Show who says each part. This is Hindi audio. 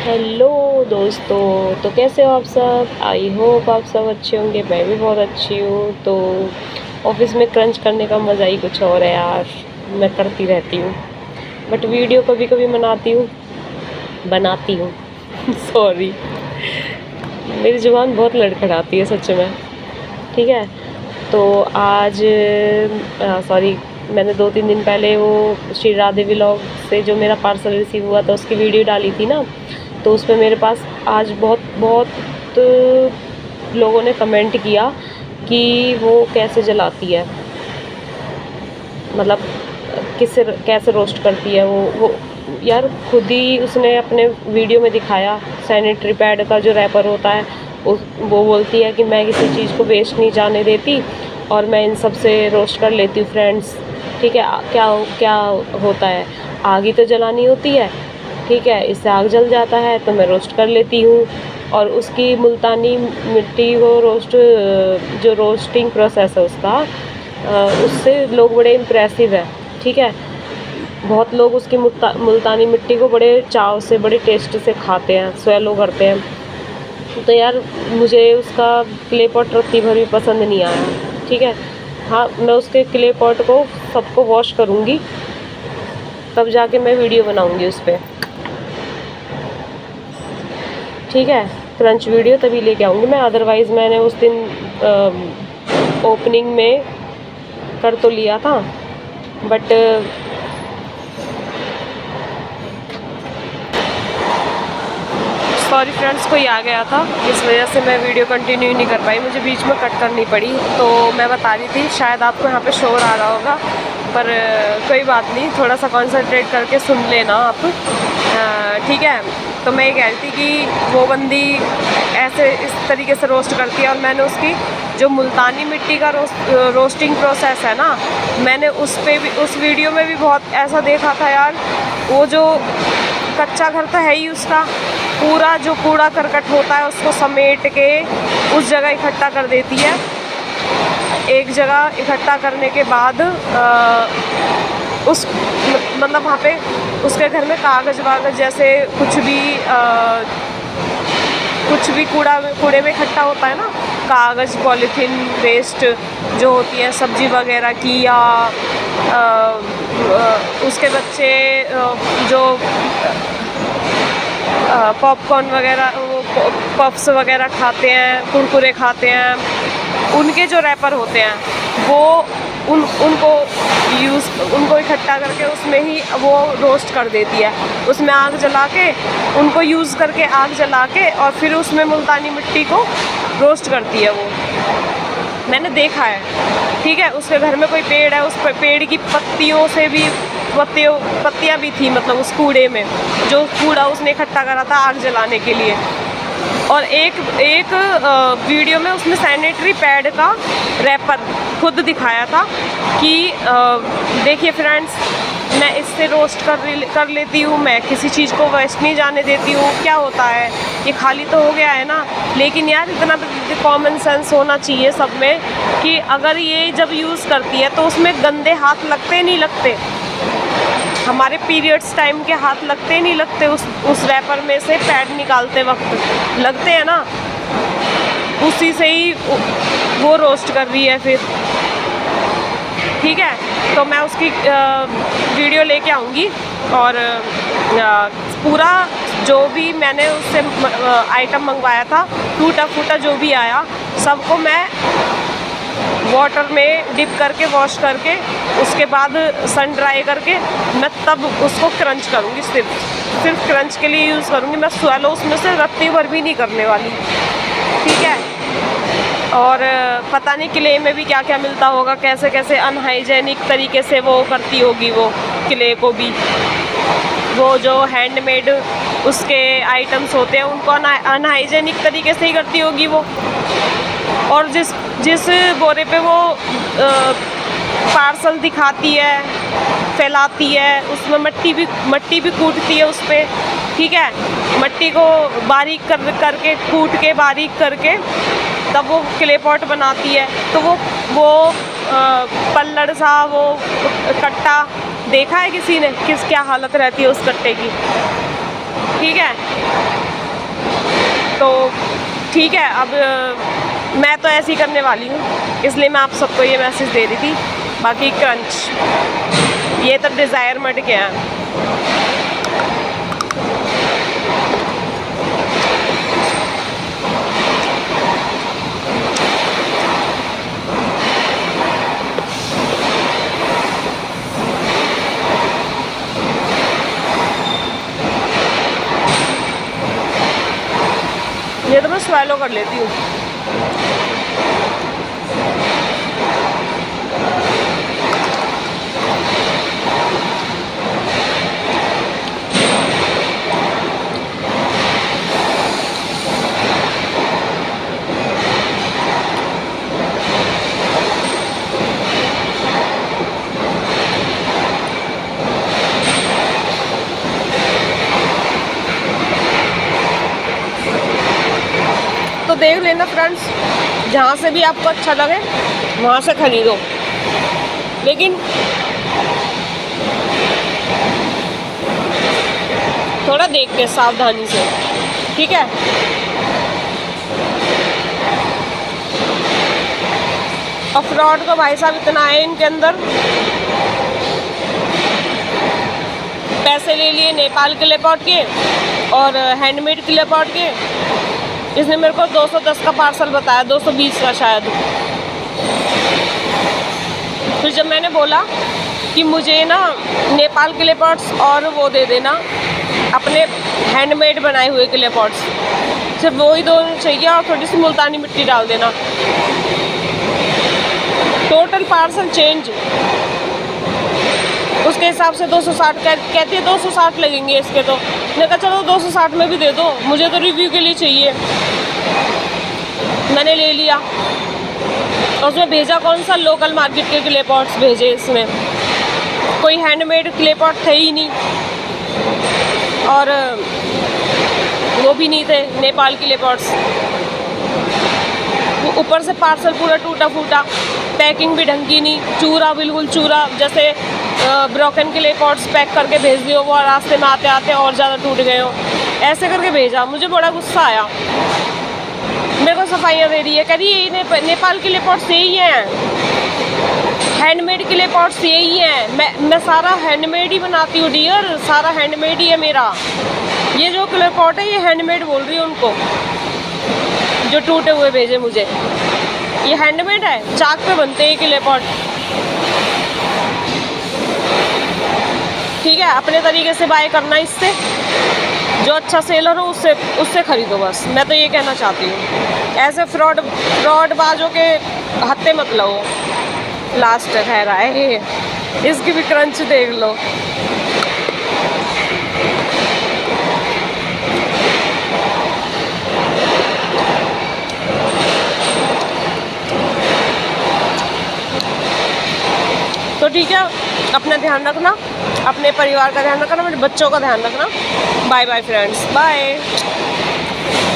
Speaker 1: हेलो दोस्तों, तो कैसे हो आप सब। आई होप आप सब अच्छे होंगे। मैं भी बहुत अच्छी हूँ। तो ऑफिस में क्रंच करने का मज़ा ही कुछ और है यार। मैं करती रहती हूँ, बट वीडियो कभी कभी बनाती हूँ सॉरी, मेरी ज़ुबान बहुत लड़खड़ाती है सच में। ठीक है, तो आज सॉरी, मैंने 2-3 दिन पहले वो श्री राधे व्लॉग से जो मेरा पार्सल रिसीव हुआ था उसकी वीडियो डाली थी ना। तो उस पे मेरे पास आज बहुत बहुत लोगों ने कमेंट किया कि वो कैसे जलाती है, मतलब किससे कैसे रोस्ट करती है वो यार खुद ही उसने अपने वीडियो में दिखाया। सैनिटरी पैड का जो रैपर होता है वो बोलती है कि मैं किसी चीज़ को वेस्ट नहीं जाने देती और मैं इन सब से रोस्ट कर लेती हूँ फ्रेंड्स। ठीक है, क्या क्या होता है, आग ही तो जलानी होती है। ठीक है, इससे आग जल जाता है तो मैं रोस्ट कर लेती हूँ। और उसकी मुल्तानी मिट्टी वो रोस्ट, जो रोस्टिंग प्रोसेस है उसका, उससे लोग बड़े इम्प्रेसिव है। ठीक है, बहुत लोग उसकी मुल्तानी मिट्टी को बड़े चाव से, बड़े टेस्ट से खाते हैं, स्वेलो करते हैं। तो यार मुझे उसका क्ले पॉट रत्ती भर भी पसंद नहीं आया। ठीक है, हाँ मैं उसके क्ले पॉट को सबको वॉश करूँगी, तब जाके मैं वीडियो बनाऊँगी उस पर। ठीक है, क्रंच वीडियो तभी लेके आऊँगी मैं, अदरवाइज़ मैंने उस दिन ओपनिंग में कर तो लिया था, बट सॉरी फ्रेंड्स, कोई आ गया था, इस वजह से मैं वीडियो कंटिन्यू नहीं कर पाई, मुझे बीच में कट करनी पड़ी। तो मैं बता रही थी, शायद आपको यहाँ पे शोर आ रहा होगा, पर कोई बात नहीं, थोड़ा सा कंसंट्रेट करके सुन लेना आप। ठीक है, तो मैं ये कह रही थी कि वो बंदी ऐसे इस तरीके से रोस्ट करती है, और मैंने उसकी जो मुल्तानी मिट्टी का रोस्टिंग प्रोसेस है ना, मैंने उस पर भी, उस वीडियो में भी बहुत ऐसा देखा था यार। वो जो कच्चा घर तो है ही उसका, पूरा जो कूड़ा करकट होता है उसको समेट के उस जगह इकट्ठा कर देती है। एक जगह इकट्ठा करने के बाद उस मतलब वहाँ पे उसके घर में कागज़ वागज़ जैसे कुछ भी कूड़े में इकट्ठा होता है ना, कागज़, पॉलीथीन वेस्ट जो होती है सब्जी वगैरह की, या उसके बच्चे जो पॉपकॉर्न वगैरह, वो पफ्स वगैरह खाते हैं, कुरकुरे खाते हैं, उनके जो रैपर होते हैं वो उनको इकट्ठा करके उसमें ही वो रोस्ट कर देती है। उसमें आग जला के, उनको यूज़ करके आग जला के, और फिर उसमें मुल्तानी मिट्टी को रोस्ट करती है वो, मैंने देखा है। ठीक है, उसके घर में कोई पेड़ है, उस पेड़ की पत्तियों से भी पत्तियाँ भी थी, मतलब उस कूड़े में जो कूड़ा उसने इकट्ठा करा था आग जलाने के लिए। और एक वीडियो में उसने सैनिटरी पैड का रैपर खुद दिखाया था कि देखिए फ्रेंड्स, मैं इससे रोस्ट कर लेती हूँ, मैं किसी चीज़ को वेस्ट नहीं जाने देती हूँ। क्या होता है, ये खाली तो हो गया है ना, लेकिन यार इतना तो कॉमन सेंस होना चाहिए सब में कि अगर ये जब यूज़ करती है तो उसमें गंदे हाथ लगते नहीं लगते, हमारे पीरियड्स टाइम के हाथ लगते नहीं लगते, उस रैपर में से पैड निकालते वक्त लगते हैं ना, उसी से ही वो रोस्ट कर रही है फिर। ठीक है, तो मैं उसकी वीडियो लेके आऊँगी, और पूरा जो भी मैंने उससे आइटम मंगवाया था, टूटा फूटा जो भी आया, सबको मैं वाटर में डिप करके वॉश करके उसके बाद सन ड्राई करके मैं तब उसको क्रंच करूँगी, सिर्फ क्रंच के लिए यूज़ करूँगी। मैं स्वेलो उसमें से रत्ती भर भी नहीं करने वाली। ठीक है, और पता नहीं क्ले में भी क्या क्या मिलता होगा, कैसे कैसे अनहाइजेनिक तरीके से वो करती होगी वो क्ले को भी, वो जो हैंडमेड उसके आइटम्स होते हैं उनको अनहाइजेनिक तरीके से ही करती होगी वो। और जिस बोरे पे वो पार्सल दिखाती है, फैलाती है, उसमें मट्टी भी कूटती है उस पर। ठीक है, मट्टी को बारीक करके कूट के बारीक करके तब वो क्ले पॉट बनाती है। तो वो पल्लड़ सा वो कट्टा देखा है किसी ने, क्या हालत रहती है उस कट्टे की। ठीक है। तो ठीक है, अब मैं तो ऐसे ही करने वाली हूँ, इसलिए मैं आप सबको ये मैसेज दे रही थी। बाकी क्रंच ये तो डिज़ायर मट गया है। ये तो मैं swallow कर लेती हूँ। तो देख लेना फ्रेंड्स, जहाँ से भी आपको अच्छा लगे वहाँ से खरीदो, लेकिन थोड़ा देख के सावधानी से, ठीक है। और फ्रॉड तो भाई साहब इतना है इनके अंदर। पैसे ले लिए नेपाल के लेपर्ड के और हैंडमेड के लेपर्ड के। इसने मेरे को 210 का पार्सल बताया, 220 का शायद। फिर जब मैंने बोला कि मुझे ना नेपाल के लेपर्ड्स और वो दे देना अपने हैंडमेड बनाए हुए के लेपर्ड्स, सिर्फ वही दो चाहिए और थोड़ी सी मुल्तानी मिट्टी डाल देना। टोटल पार्सल चेंज उसके हिसाब से 260 कहती है 260 लगेंगे इसके। तो मैंने कहा चलो 260 में भी दे दो, मुझे तो रिव्यू के लिए चाहिए। मैंने ले लिया और उसमें भेजा कौन सा, लोकल मार्केट के क्ले पॉट्स भेजे। इसमें कोई हैंडमेड क्ले पॉट थे ही नहीं और वो भी नहीं थे नेपाल के क्ले पॉट्स। ऊपर से पार्सल पूरा टूटा फूटा, पैकिंग भी ढंग की नहीं, चूरा बिल्कुल चूरा, जैसे ब्रोकन के लिए पॉट्स पैक करके भेज दियो वो रास्ते में आते आते और ज़्यादा टूट गए हो, ऐसे करके भेजा। मुझे बड़ा गुस्सा आया। मेरे को सफाइयाँ दे रही है, कह रही ये नेपाल के लिए पॉट्स यही हैं, हैंडमेड के लिए पॉट्स यही हैं। मैं सारा हैंडमेड ही बनाती हूँ डियर, सारा हैंडमेड ही है मेरा। ये जो क्ले पॉट है ये हैंडमेड बोल रही हूँ उनको, जो टूटे हुए भेजे मुझे। ये हैंडमेड है, चाक पे बनते हैं क्ले पॉट। ठीक है, अपने तरीके से बाय करना इससे, जो अच्छा सेलर हो उससे खरीदो बस। मैं तो ये कहना चाहती हूँ, ऐसे फ्रॉड बाजों के हत्ते मत लो। लास्ट है रहा है, इसकी भी क्रंच देख लो। तो ठीक है, अपना ध्यान रखना, अपने परिवार का ध्यान रखना, मेरे बच्चों का ध्यान रखना। Bye bye friends, bye.